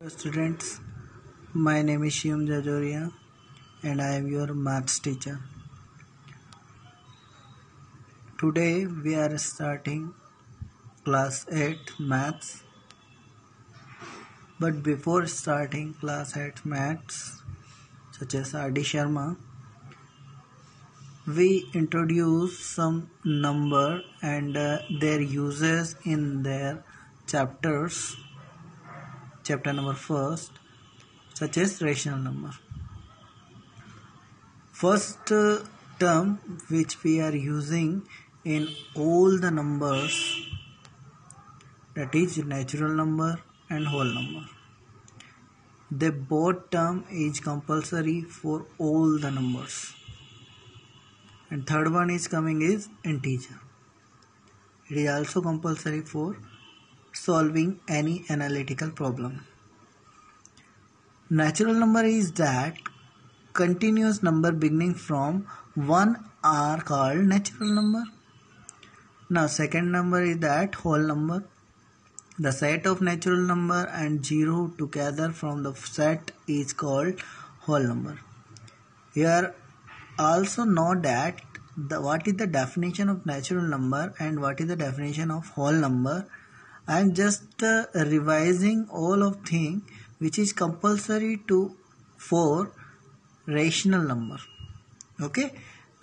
Students, my name is Shivam Jajoria and I am your maths teacher. Today we are starting class 8 maths. But before starting class 8 maths, such as R.D. Sharma, we introduce some number and their uses in their chapters. Chapter number first, such as rational number. First term which we are using in all the numbers, that is natural number and whole number. The both term is compulsory for all the numbers. And third one is coming is integer. It is also compulsory for solving any analytical problem. Natural number is that continuous number beginning from 1 are called natural number. Now second number is that whole number. The set of natural number and 0 together from the set is called whole number. Here also know that what is the definition of natural number and what is the definition of whole number. I am just revising all of things which is compulsory for rational number. Okay,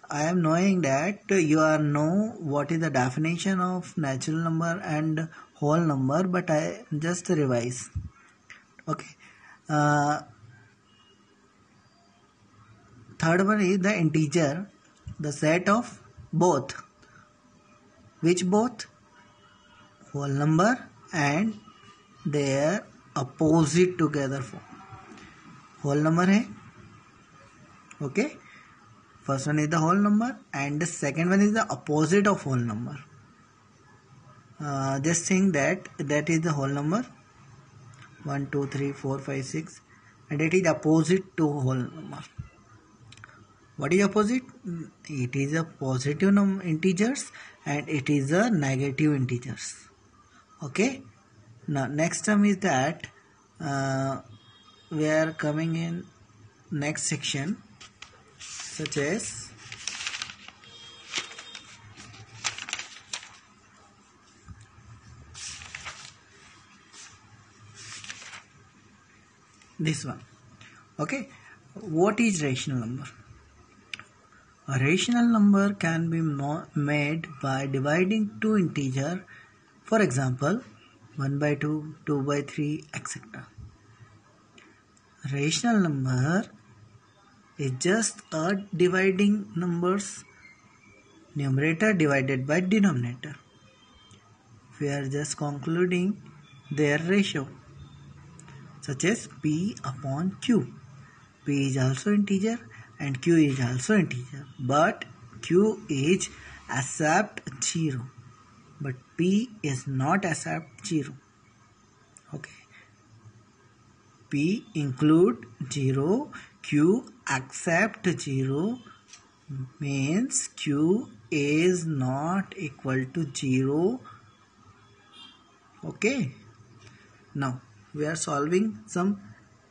I am knowing that you are know what is the definition of natural number and whole number, but I just revise. Okay, third one is the integer, the set of both. Which both? Whole number and their opposite together form. Whole number है. Okay, first one is the whole number and the second one is the opposite of whole number. Just think that is the whole number 1 2 3 4 5 6 and it is opposite to whole number. What is opposite? It is a positive integers and it is a negative integers. Okay, now next term is that we are coming in next section, such as this one. Okay, what is rational number? A rational number can be made by dividing two integers, for example 1 by 2, 2 by 3, etc. Rational number is just a dividing numbers, numerator divided by denominator. We are just concluding their ratio, such as P upon Q. P is also integer and Q is also integer, but Q is accept 0, but P is not accept 0. Okay, P include 0, Q accept 0, means Q is not equal to 0. Okay, now we are solving some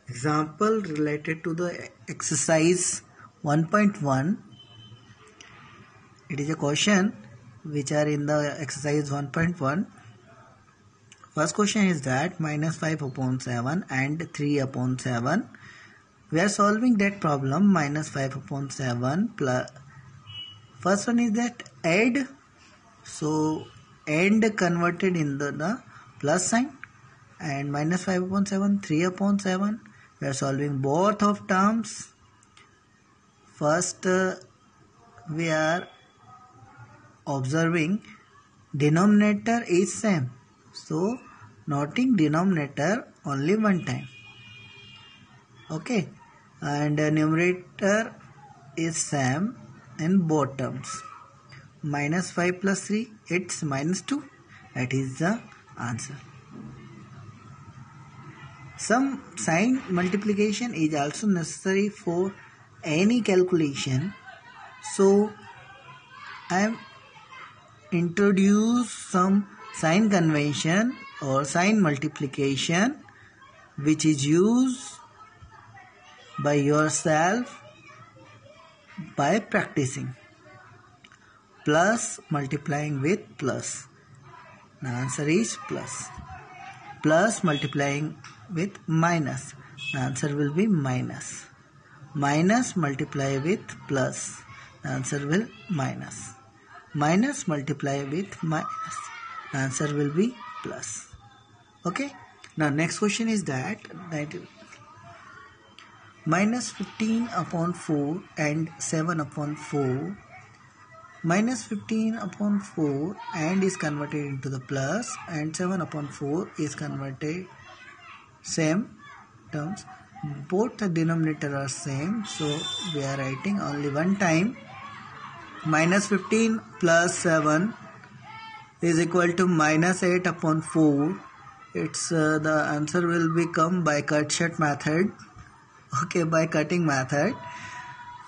example related to the exercise 1.1. It is a question which are in the exercise 1.1. First question is that minus 5 upon 7 and 3 upon 7. We are solving that problem minus 5 upon 7 plus. First one is that add. So add converted in the plus sign, and minus 5 upon 7, 3 upon 7. We are solving both of terms. First we are observing denominator is same, so noting denominator only one time. Okay, and numerator is same in both terms. Minus 5 plus 3, it's minus 2. That is the answer. Some sign multiplication is also necessary for any calculation, so I am introduce some sign convention or sign multiplication which is used by yourself by practicing. Plus multiplying with plus. The answer is plus. Plus multiplying with minus. The answer will be minus. Minus multiply with plus. The answer will minus. Minus multiply with minus. The answer will be plus. Okay. Now next question is that minus 15 upon 4 and 7 upon 4. Minus 15 upon 4 and is converted into the plus, and 7 upon 4 is converted same terms. Both the denominator are same, so we are writing only one time. Minus 15 plus 7 is equal to minus 8 upon 4. It's the answer will become by cut short method. Okay, by cutting method.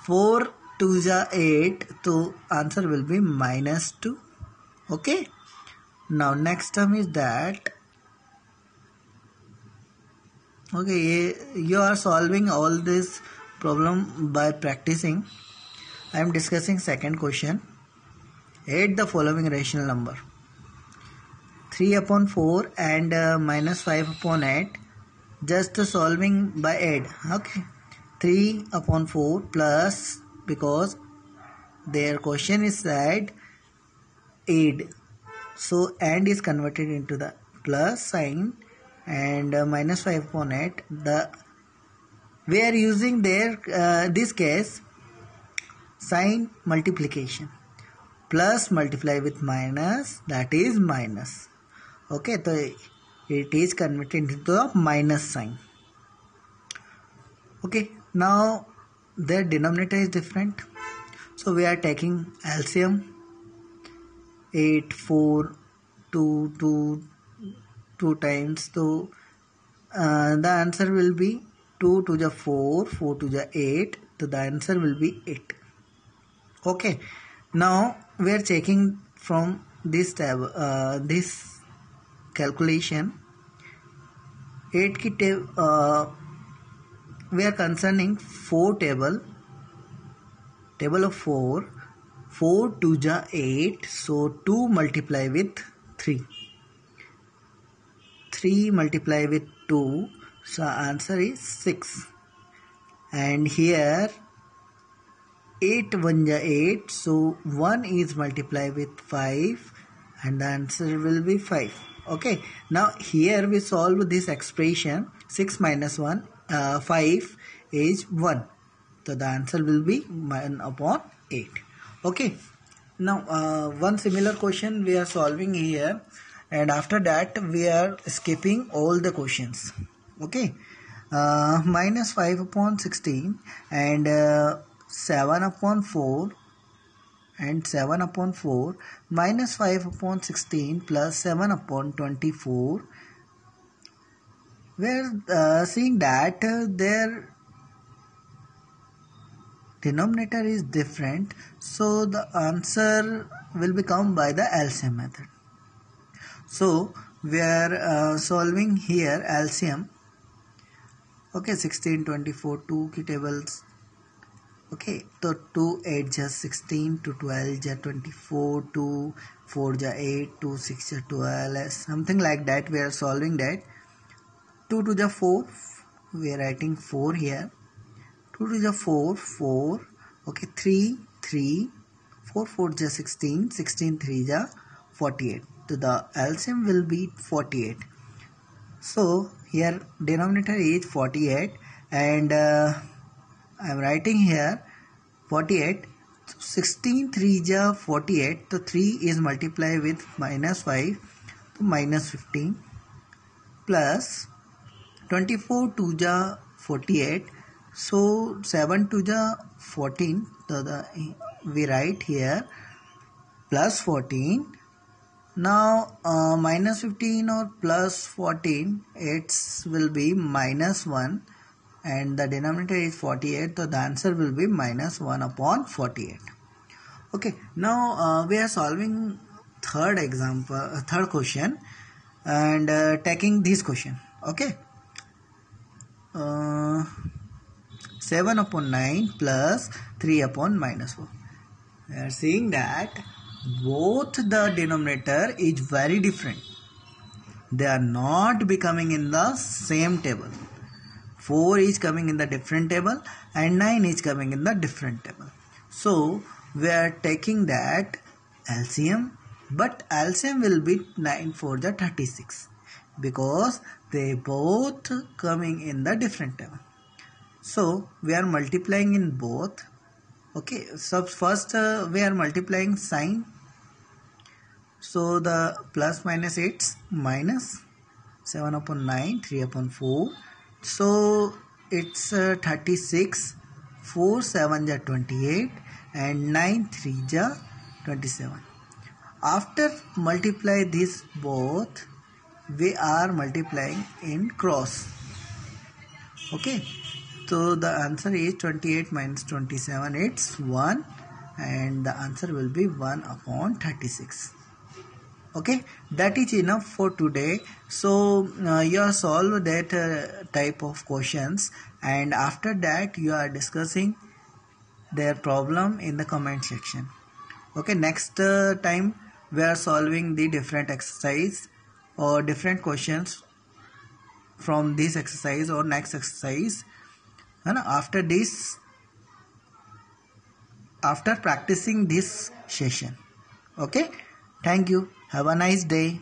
4 2 ja 8, so answer will be minus 2. Okay. Now next term is that. Okay, you are solving all this problem by practicing. I am discussing second question. Add the following rational number. 3 upon 4 and minus 5 upon 8. Just solving by add. Okay. 3 upon 4 plus, because their question is that add. So and is converted into the plus sign, and minus 5 upon 8. We are using this case sign multiplication. Plus multiply with minus, that is minus. Okay, so it is converted into the minus sign. Okay, now their denominator is different, so we are taking LCM. 8 4 2 times, so the answer will be 2 to the 4 4 to the 8, so the answer will be 8. Okay, now we are checking from this tab, this calculation 8 ki we are concerning 4 table of 4 2 ja 8, so 2 multiply with 3 multiply with 2, so answer is 6. And here 8 1 ja 8, so 1 is multiplied with 5 and the answer will be 5. Okay, now here we solve this expression. 6 minus 1 5 is 1, so the answer will be 1 upon 8. Okay, now one similar question we are solving here, and after that we are skipping all the questions. Okay, minus 5 upon 16 and 7 upon 4 and 7 upon 4, minus 5 upon 16 plus 7 upon 24. We are seeing that their denominator is different, so the answer will become by the LCM method. So we are solving here LCM. Okay, 16 24 2 की tables. Okay, so 2 8 ja 16, 2 12 ja 24, 2 4 ja 8, 2 6 ja 12, something like that. We are solving that. 2 to the 4, we are writing 4 here. 2 to the 4 4. Okay, 3 3, 4 4 ja 16, 16 3 ja 48. So the LCM will be 48. So here denominator is 48, and I am writing here 48. 16 3 ja 48, so 3 is multiplied with minus 5, so minus 15, plus 24 2 ja 48, so 7 2 ja 14, so we write here plus 14. Now minus 15 or plus 14, it will be minus 1, and the denominator is 48, so the answer will be minus 1 upon 48. Okay, now we are solving third question, and taking this question. Okay, 7 upon 9 plus 3 upon minus 4. We are seeing that both the denominator is very different. They are not becoming in the same table. 4 is coming in the different table and 9 is coming in the different table. So we are taking that LCM, but LCM will be 9 for the 36 because they both coming in the different table. So we are multiplying in both. Okay, so first we are multiplying sign. So the plus minus 8 minus 7 upon 9, 3 upon 4. So it's 36, 4 7 ja 28 and 9 3 ja 27. After multiply this both, we are multiplying in cross. Okay, so the answer is 28 minus 27, it's 1, and the answer will be 1 upon 36. Okay, that is enough for today. So you have solved that type of questions, and after that you are discussing their problem in the comment section. Okay, next time we are solving the different exercise or different questions from this exercise or next exercise, and after practicing this session. Okay, thank you, have a nice day.